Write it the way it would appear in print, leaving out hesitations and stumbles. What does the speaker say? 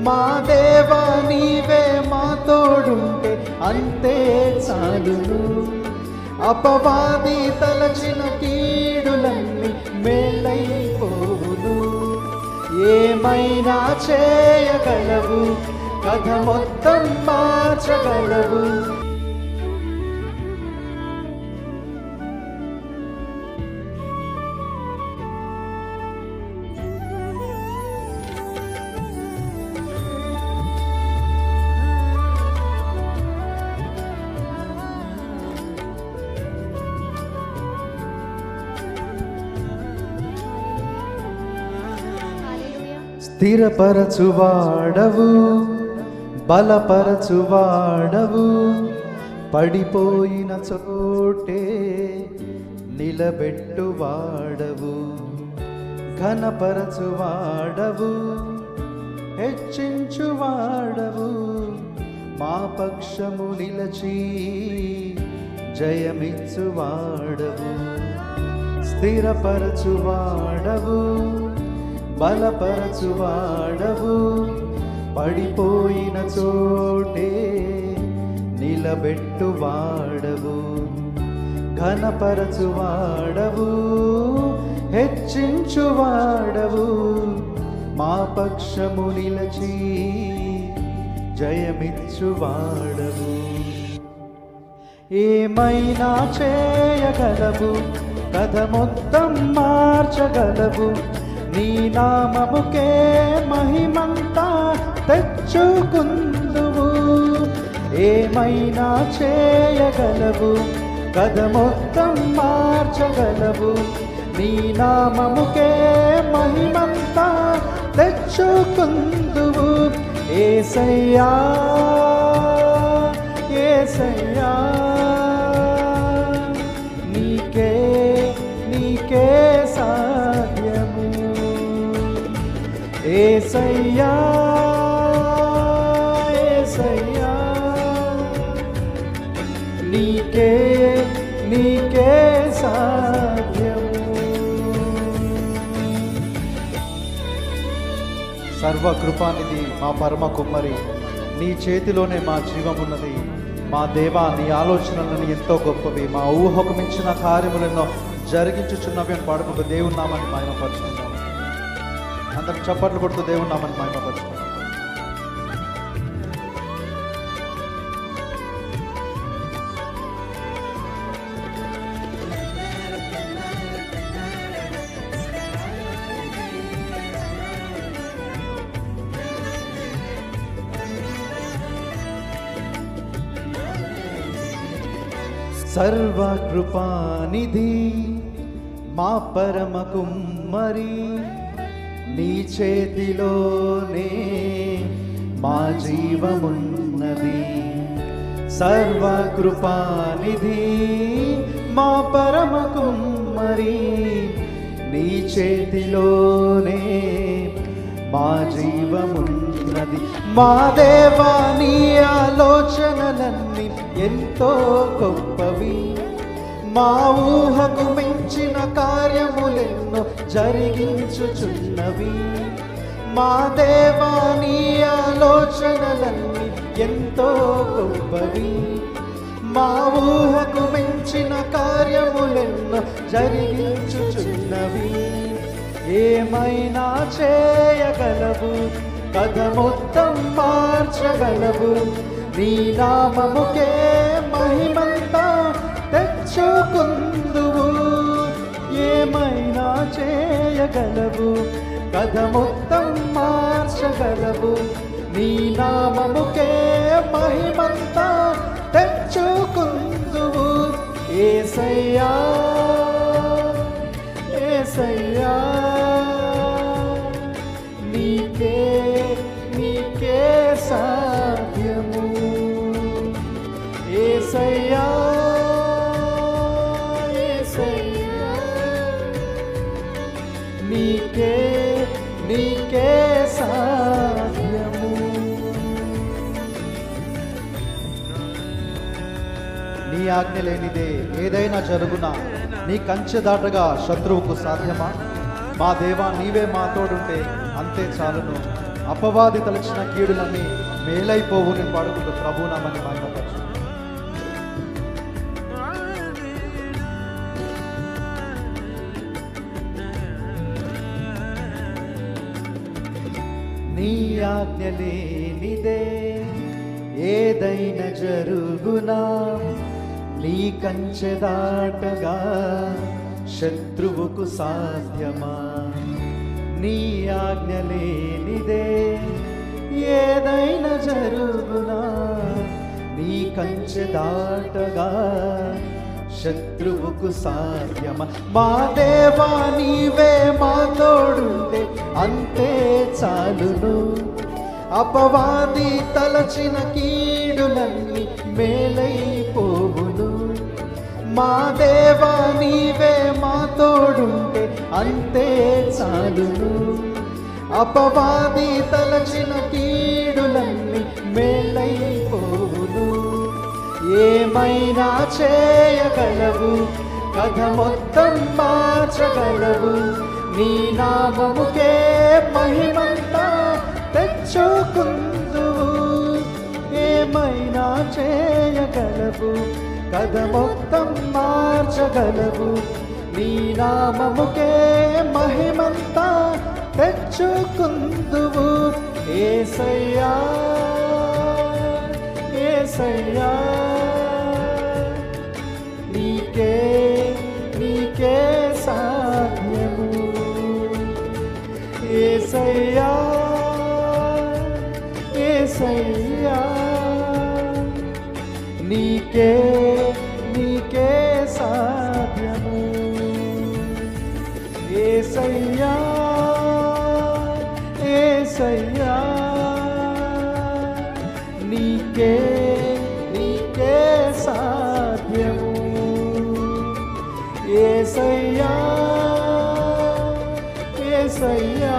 మా దేవా నీవే మా తోడుంటే అంతే చాలును. అపవాది తలచిన కీడులన్నీ మేలైపోవును. ఏమైనా చేయగలవు, కథ మొత్తం మార్చగలవు. స్థిరపరచువాడవు, బలపరచువాడవు, పడిపోయిన చోటే నిలబెట్టువాడవు. ఘనపరచువాడవు, హెచ్చించువాడవు, మా పక్షము నిలచి జయమిచ్చువాడవు. స్థిరపరచువాడవు, బలపరచువాడవు, పడిపోయిన చోటే నిలబెట్టువాడవు. ఘనపరచువాడవు, హెచ్చించువాడవు, మా పక్షము నిలచి జయమిచ్చువాడవు. ఏమైనా చేయగలవు, కథ మొత్తం మార్చగలవు. నీ నామముకే మహిమంతా తెచ్చుకుందువు. ఏమైనా చేయగలవు, కథ మొత్తం మార్చగలవు. నీ నామముకే మహిమంతా తెచ్చుకుందువు. యేసయ్యా యేసయ్యా, నీకే నీకే సాధ్యము. యేసయ్యా యేసయ్యా, నీకే నీకే సాధ్యము. సర్వకృపానిధి మా పరమ కుమ్మరి, నీ చేతిలోనే మా జీవమున్నది. మా దేవా, నీ ఆలోచనలను ఎంతో గొప్పవి, మా ఊహకు మించిన కార్యములెన్నో జరిగించుచున్నవి అని పాడుకుంటూ దేవుని నామాన్ని మహిమపరుచుకుంటాం. అందరం చప్పట్లు కొడుతూ దేవుని నామాన్ని మహిమపరుచుకుంటాం. సర్వకృపానిధి మా పరమ కుమ్మరి, నీ చేతిలోనే మా జీవమున్నది. సర్వకృపానిధి మా పరమ కుమ్మరి, నీ చేతిలోనే మా జీవమున్నది. మా దేవా, నీ ఆలోచనలన్నీ ఎంతో గొప్పవి, మా ఊహకు మించిన కార్యములెన్నో జరిగించుచున్నవి. మా దేవా, నీ ఆలోచనలన్నీ ఎంతో గొప్పవి, మా ఊహకు మించిన కార్యములెన్నో జరిగించుచున్నవి. ఏమైనా చేయగలవు, కథ మొత్తం మార్చగలవు. నీ నామముకే మహిమంతా తెచ్చుకుందువు. ఏమైనా చేయగలవు, కథ మొత్తం మార్చగలవు. నీ నామముకే మహిమంతా తెచ్చుకుందువు. యేసయ్యా యేసయ్యా, నీకే నీకే సాధ్యము. యేసయ్యా యేసయ్యా, నీకే నీకే సాధ్యము. నీ ఆజ్ఞ లేనిదే ఏదైనా జరుగునా, నీ కంచె దాటగా శత్రువుకు సాధ్యమా? మా దేవా, నీవే మా తోడుంటే అంతే చాలును. అపవాది తలచిన కీడులన్నీ మేలైపోవు. నేను పాడుకుంటూ ప్రభునామని మహిమపరచు. నీ ఆజ్ఞ లేనిదే ఏదైనా జరుగునా, నీ కంచె దాటగా శత్రువుకు సాధ్యమా? నీ ఆజ్ఞ లేనిదే ఏదైనా జరుగునా, నీ కంచె దాటగా శత్రువుకు సాధ్యమా? మా దేవా నీవే మా తోడుంటే అంతే చాలును. అపవాది తలచిన కీడులన్నీ మేలైపోవును. మా దేవా నీవే మా తోడుంటే అంతే చాలును. అపవాది తలచిన కీడులన్నీ మేలైపోవును. ఏమైనా చేయగలవు, కథ మొత్తం మార్చగలవు. నీ నామముకే మహిమంతా తెచ్చుకుందువు. ఏమైనా చేయగలవు, కథ మొత్తం మార్చగలవు. నీ నామముకే మహిమంతా తెచ్చుకుందువు. యేసయ్యా యేసయ్యా, నీకే నీకే సాధ్యము. యేసయ్యా యేసయ్యా, నీకే నీకే సాధ్యము. యేసయ్యా యేసయ్యా, నీకే నీకే సాధ్యము. యేసయ్యా యేసయ్యా,